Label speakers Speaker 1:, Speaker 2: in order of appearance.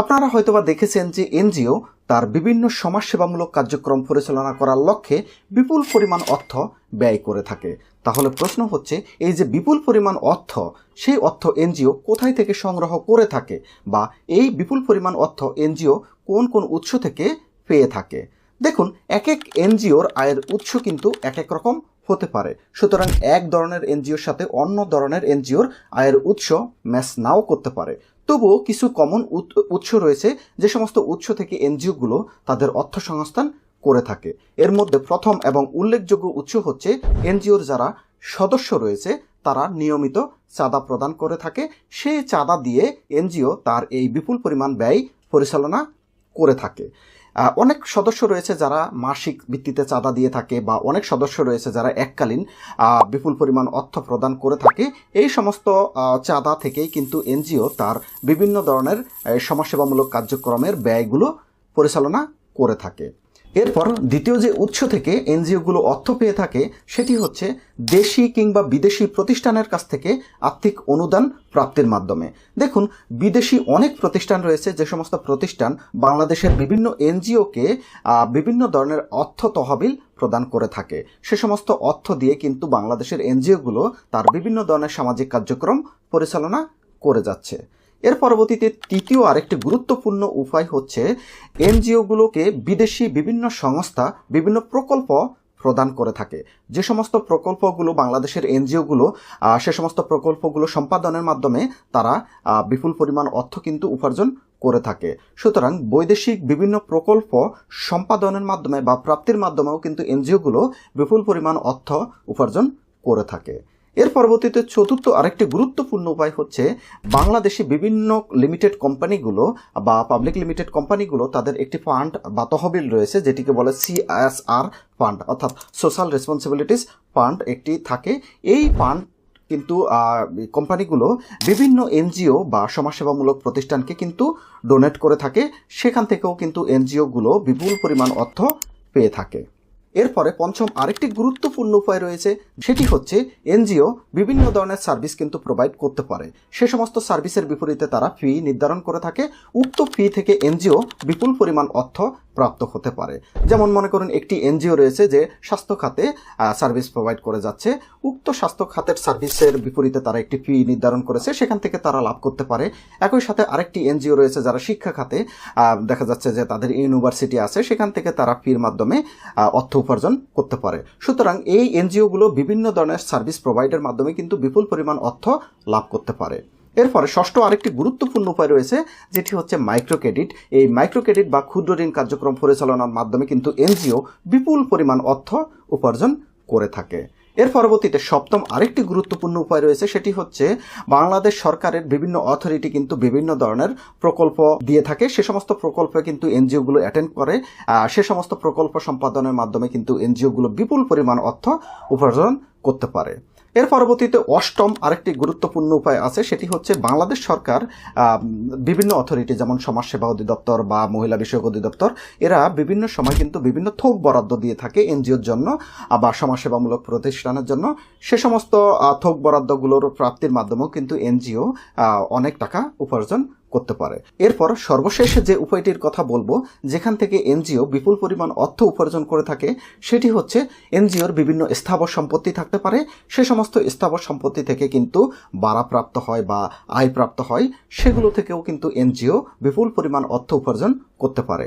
Speaker 1: আপনারা হয়তোবা দেখেছেন যে এনজিও তার বিভিন্ন সমাজসেবামূলক কার্যক্রম পরিচালনা করার লক্ষ্যে বিপুল পরিমাণ অর্থ ব্যয় করে থাকে। তাহলে প্রশ্ন হচ্ছে, এই যে বিপুল পরিমাণ অর্থ, সেই অর্থ এনজিও কোথায় থেকে সংগ্রহ করে থাকে, বা এই বিপুল পরিমাণ অর্থ এনজিও কোন কোন উৎস থেকে পেয়ে থাকে। দেখুন, এক এক এনজিওর আয়ের উৎস কিন্তু এক এক রকম হতে পারে। সুতরাং এক ধরনের এনজিওর সাথে অন্য ধরনের এনজিওর আয়ের উৎস ম্যাচ নাও করতে পারে। তবুও কিছু কমন উৎস রয়েছে, যে সমস্ত উৎস থেকে এনজিওগুলো তাদের অর্থ সংস্থান করে থাকে। এর মধ্যে প্রথম এবং উল্লেখযোগ্য উৎস হচ্ছে এনজিওর যারা সদস্য রয়েছে তারা নিয়মিত চাঁদা প্রদান করে থাকে। সেই চাঁদা দিয়ে এনজিও তার এই বিপুল পরিমাণ ব্যয় পরিচালনা করে থাকে। অনেক সদস্য রয়েছে যারা মাসিক ভিত্তিতে চাঁদা দিয়ে থাকে, বা অনেক সদস্য রয়েছে যারা এককালীন বিপুল পরিমাণ অর্থ প্রদান করে থাকে। এই সমস্ত চাঁদা থেকেই কিন্তু এনজিও তার বিভিন্ন ধরনের সমাজসেবামূলক কার্যক্রমের ব্যয়গুলো পরিচালনা করে থাকে। এরপর দ্বিতীয় যে উৎস থেকে এনজিওগুলো অর্থ পেয়ে থাকে সেটি হচ্ছে দেশি কিংবা বিদেশি প্রতিষ্ঠানের কাছ থেকে আর্থিক অনুদান প্রাপ্তির মাধ্যমে। দেখুন, বিদেশি অনেক প্রতিষ্ঠান রয়েছে, যে সমস্ত প্রতিষ্ঠান বাংলাদেশের বিভিন্ন এনজিওকে বিভিন্ন ধরনের অর্থ তহবিল প্রদান করে থাকে। সে সমস্ত অর্থ দিয়ে কিন্তু বাংলাদেশের এনজিওগুলো তার বিভিন্ন ধরনের সামাজিক কার্যক্রম পরিচালনা করে যাচ্ছে। এর পরবর্তীতে তৃতীয় আরেকটি গুরুত্বপূর্ণ উপায় হচ্ছে এনজিওগুলোকে বিদেশি বিভিন্ন সংস্থা বিভিন্ন প্রকল্প প্রদান করে থাকে। যে সমস্ত প্রকল্পগুলো বাংলাদেশের এনজিওগুলো সে সমস্ত প্রকল্পগুলো সম্পাদনের মাধ্যমে তারা বিপুল পরিমাণ অর্থ কিন্তু উপার্জন করে থাকে। সুতরাং বৈদেশিক বিভিন্ন প্রকল্প সম্পাদনের মাধ্যমে বা প্রাপ্তির মাধ্যমেও কিন্তু এনজিওগুলো বিপুল পরিমাণ অর্থ উপার্জন করে থাকে। এর পরবর্তীতে চতুর্থ আরেকটি গুরুত্বপূর্ণ উপায় হচ্ছে বাংলাদেশি বিভিন্ন লিমিটেড কোম্পানিগুলো বা পাবলিক লিমিটেড কোম্পানিগুলো তাদের একটি ফান্ড বা তহবিল রয়েছে, যেটিকে বলে CSR ফান্ড, অর্থাৎ সোশ্যাল রেসপন্সিবিলিটিস ফান্ড একটি থাকে। এই ফান্ড কিন্তু কোম্পানিগুলো বিভিন্ন এনজিও বা সমাজসেবামূলক প্রতিষ্ঠানকে কিন্তু ডোনেট করে থাকে। সেখান থেকেও কিন্তু এনজিওগুলো বিপুল পরিমাণ অর্থ পেয়ে থাকে। এরপরে পঞ্চম আরেকটি গুরুত্বপূর্ণ উপায় রয়েছে, সেটি হচ্ছে এনজিও বিভিন্ন ধরনের সার্ভিস কিন্তু প্রোভাইড করতে পারে। সে সমস্ত সার্ভিসের বিপরীতে তারা ফি নির্ধারণ করে থাকে। উক্ত ফি থেকে এনজিও বিপুল পরিমাণ অর্থ প্রাপ্ত হতে পারে। যেমন মনে করুন, একটি এনজিও রয়েছে যে স্বাস্থ্য খাতে সার্ভিস প্রোভাইড করে যাচ্ছে। উক্ত স্বাস্থ্য খাতের সার্ভিসের বিপরীতে তারা একটি ফি নির্ধারণ করেছে, সেখান থেকে তারা লাভ করতে পারে। একই সাথে আরেকটি এনজিও রয়েছে যারা শিক্ষা খাতে দেখা যাচ্ছে যে তাদের ইউনিভার্সিটি আছে, সেখান থেকে তারা ফির মাধ্যমে অর্থ উপার্জন করতে পারে। সুতরাং এই এনজিওগুলো বিভিন্ন ধরনের সার্ভিস প্রোভাইডের মাধ্যমে কিন্তু বিপুল পরিমাণ অর্থ লাভ করতে পারে। এরপরে ষষ্ঠ আরেকটি গুরুত্বপূর্ণ উপায় রয়েছে, যেটি হচ্ছে মাইক্রো ক্রেডিট। এই মাইক্রো ক্রেডিট বা ক্ষুদ্র ঋণ কার্যক্রম পরিচালনার মাধ্যমে কিন্তু এনজিও বিপুল পরিমাণ অর্থ উপার্জন করে থাকে। এর পরবর্তীতে সপ্তম আরেকটি গুরুত্বপূর্ণ উপায় রয়েছে, সেটি হচ্ছে বাংলাদেশ সরকারের বিভিন্ন অথরিটি কিন্তু বিভিন্ন ধরনের প্রকল্প দিয়ে থাকে। সে সমস্ত প্রকল্পে কিন্তু এনজিওগুলো অ্যাটেন্ড করে। সে সমস্ত প্রকল্প সম্পাদনের মাধ্যমে কিন্তু এনজিওগুলো বিপুল পরিমাণ অর্থ উপার্জন করতে পারে। এর পরবর্তীতে অষ্টম আরেকটি গুরুত্বপূর্ণ উপায় আছে, সেটি হচ্ছে বাংলাদেশ সরকার বিভিন্ন অথরিটি যেমন সমাজসেবা অধিদপ্তর বা মহিলা বিষয়ক অধিদপ্তর, এরা বিভিন্ন সময় কিন্তু বিভিন্ন থোক বরাদ্দ দিয়ে থাকে এনজিওর জন্য বা সমাজসেবামূলক প্রতিষ্ঠানের জন্য। সে সমস্ত থোক বরাদ্দগুলোর প্রাপ্তির মাধ্যমেও কিন্তু এনজিও অনেক টাকা উপার্জন করতে পারে। এরপর সর্বশেষ যে উপায়টির কথা বলবো, যেখান থেকে এনজিও বিপুল পরিমাণ অর্থ উপার্জন করে থাকে, সেটি হচ্ছে এনজিওর বিভিন্ন স্থাবর সম্পত্তি থাকতে পারে। সে সমস্ত স্থাবর সম্পত্তি থেকে কিন্তু ভাড়া প্রাপ্ত হয় বা আয় প্রাপ্ত হয়, সেগুলো থেকেও কিন্তু এনজিও বিপুল পরিমাণ অর্থ উপার্জন করতে পারে।